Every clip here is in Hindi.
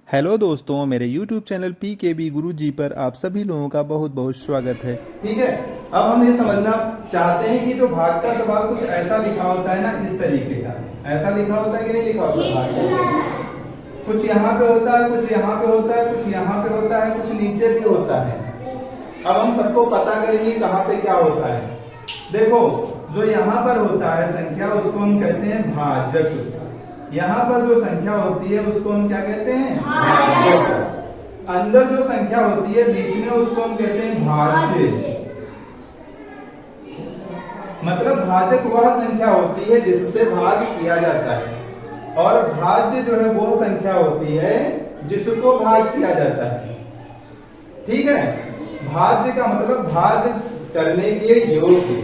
हेलो दोस्तों, मेरे YouTube चैनल PKB गुरुजी पर आप सभी लोगों का बहुत बहुत स्वागत है। ठीक है। अब हम ये समझना चाहते हैं कि जो भाग का सवाल कुछ ऐसा लिखा होता है ना, इस तरीके का ऐसा लिखा होता है कि नहीं लिखा होता भाग कुछ यहाँ पे होता है, कुछ यहाँ पे होता है, कुछ यहाँ पे होता है, कुछ नीचे भी होता है। अब हम सबको पता करेंगे कहाँ पे क्या होता है। देखो, जो यहाँ पर होता है संख्या, उसको हम कहते हैं भाजक। यहाँ पर जो संख्या होती है उसको हम क्या कहते हैं? भाजक। अंदर जो संख्या होती है बीच में, उसको हम कहते हैं भाज्य। मतलब भाजक वह संख्या होती है जिससे भाग किया जाता है, और भाज्य जो है वो संख्या होती है जिसको भाग किया जाता है। ठीक है। भाज्य का मतलब भाग करने के योग्य,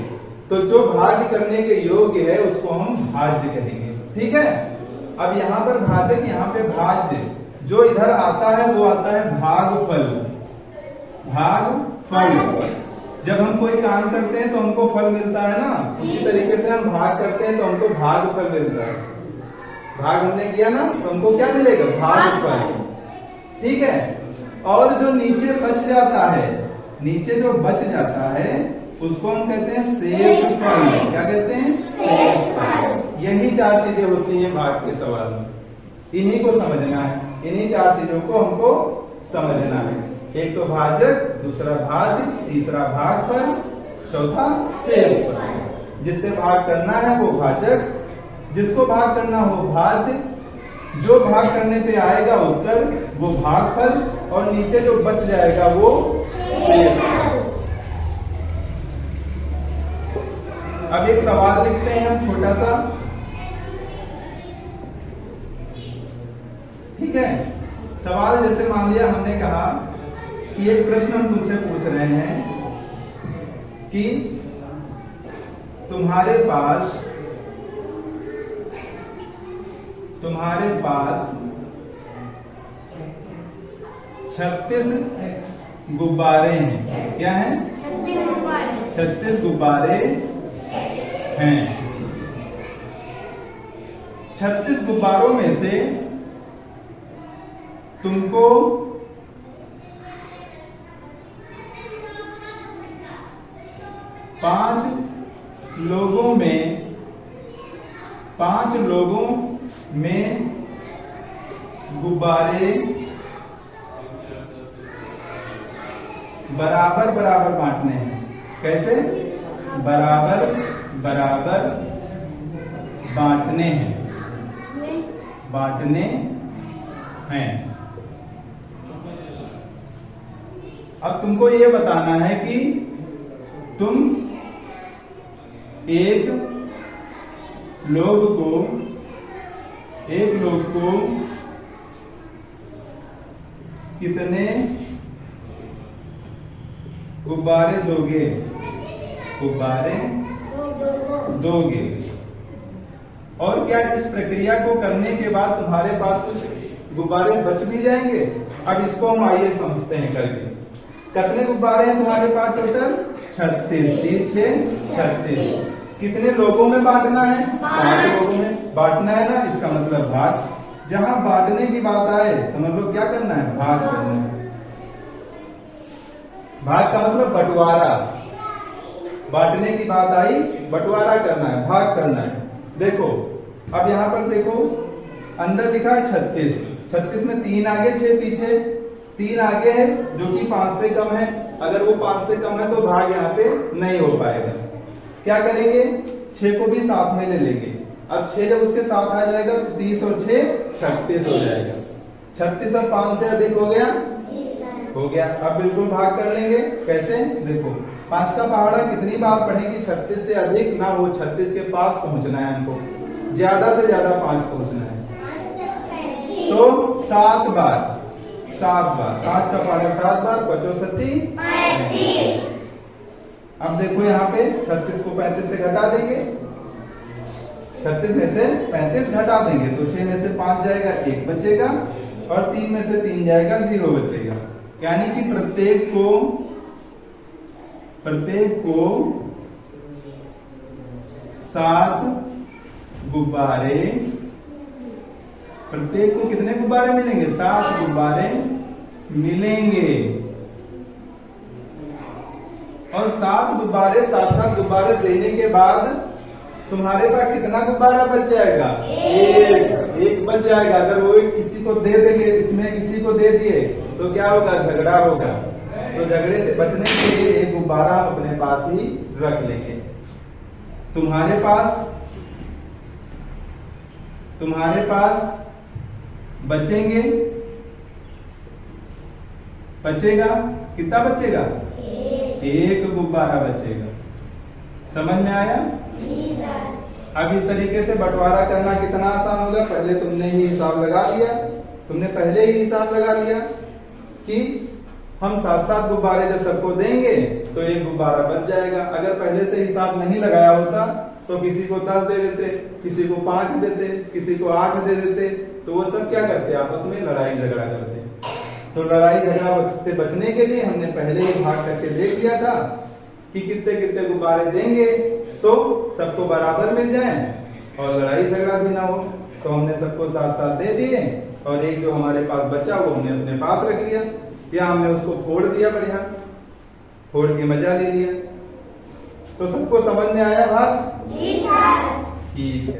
तो जो भाग करने के योग्य है उसको हम भाज्य कहेंगे। ठीक है। अब यहाँ पर भाजक, यहाँ पे भाज्य, जो इधर आता है वो आता है भागफल। भागफल, जब हम कोई काम करते हैं तो हमको फल मिलता है ना, उसी तरीके से हम भाग करते हैं तो हमको भागफल मिलता है। भाग हमने किया ना तो हमको क्या मिलेगा? भागफल। ठीक है। और जो नीचे बच जाता है, नीचे जो बच जाता है उसको हम कहते हैं शेषफल। क्या कहते हैं? शेषफल। यही चार चीजें होती हैं भाग के सवाल में, इन्हीं को समझना है। इन्हीं चार चीजों को हमको समझना है। एक तो भाजक, दूसरा भाज्य, तीसरा भागफल, चौथा शेषफल। जिससे भाग करना है वो भाजक, जिसको भाग करना हो भाज्य, जो भाग करने पे आएगा उत्तर वो भागफल, और नीचे जो बच जाएगा वो शेषफल। अब एक सवाल लिखते हैं हम छोटा सा। ठीक है। सवाल जैसे मान लिया हमने कहा कि एक प्रश्न हम तुमसे पूछ रहे हैं कि तुम्हारे पास 36 गुब्बारे हैं। क्या है? 36 गुब्बारे हैं। 36 गुब्बारों में से तुमको 5 लोगों में गुब्बारे बराबर बराबर बांटने हैं। कैसे? बराबर बराबर बांटने हैं। अब तुमको ये बताना है कि तुम एक लोग को कितने गुब्बारे दोगे? और क्या इस प्रक्रिया को करने के बाद तुम्हारे पास कुछ गुब्बारे बच भी जाएंगे? अब इसको हम आइए समझते हैं करके। कितने गुब्बारे हैं तुम्हारे पास टोटल? 36। 3 6 36। कितने लोगों में बांटना है? 5 लोगों में बांटना है ना, इसका मतलब भाग। जहां बांटने की बात आए समझ लो क्या करना है? भाग करना है। भाग का मतलब बंटवारा। बांटने की बात आई, बंटवारा करना है, भाग करना है। देखो, अब यहाँ पर देखो, अंदर लिखा है 36। 36 में 3 आगे 6 पीछे। 3 आगे है जो कि 5 से कम है। अगर वो 5 से कम है तो भाग यहाँ पे नहीं हो पाएगा। क्या करेंगे? 6 को भी साथ में ले लेंगे। अब 6 जब उसके साथ आ जाएगा तो 30 और 6 36 हो जाएगा। 36 अब 5 से अधिक हो गया? हो गया। अब बिल्कुल भाग कर लेंगे। कैसे? देखो, 5 का पहाड़ा कितनी बार पढ़ेंगे? 36 से अधिक ना, वो 36 के पास पहुंचना है हमको, ज्यादा से ज्यादा 5 पहुंचना है। तो 7 बार 5 का पहाड़ा 7 बार, 5 35। अब देखो यहाँ पे 36 को 35 से घटा देंगे। 36 में से 35 घटा देंगे तो 6 में से 5 जाएगा, 1 बचेगा, और 3 में से 3 जाएगा, 0 बचेगा। यानी कि प्रत्येक को 7 गुब्बारे प्रत्येक को कितने गुब्बारे मिलेंगे? 7 गुब्बारे मिलेंगे। और 7 गुब्बारे 7 गुब्बारे देने के बाद तुम्हारे पास कितना गुब्बारा बच जाएगा? एक बच जाएगा। अगर वो किसी को दे देंगे, इसमें किसी को दे दिए तो क्या होगा? झगड़ा होगा। तो झगड़े से बचने के लिए एक गुब्बारा अपने पास ही रख लेंगे। तुम्हारे पास बचेगा कितना बचेगा? एक गुब्बारा बचेगा। समझ में आया? अब इस तरीके से बंटवारा करना कितना आसान होगा। पहले तुमने ही हिसाब लगा लिया, कि हम 7 गुब्बारे जब सबको देंगे तो एक गुब्बारा बच जाएगा। अगर पहले से हिसाब नहीं लगाया होता तो किसी को 10 दे देते, किसी को 5 देते, किसी को 8 दे देते, तो वो सब क्या करते? आपस में लड़ाई झगड़ा करते। तो लड़ाई झगड़ा से बचने के लिए हमने पहले ही भाग करके देख लिया था कि कितने कितने गुब्बारे देंगे तो सबको बराबर मिल जाए और लड़ाई झगड़ा भी ना हो। तो हमने सबको 7 दे दिए और एक जो हमारे पास बचा वो हमने अपने पास रख लिया, या हमने उसको फोड़ दिया, बढ़िया फोड़ के मजा ले लिया। तो सबको समझ में आया बात? जी सर। ठीक है।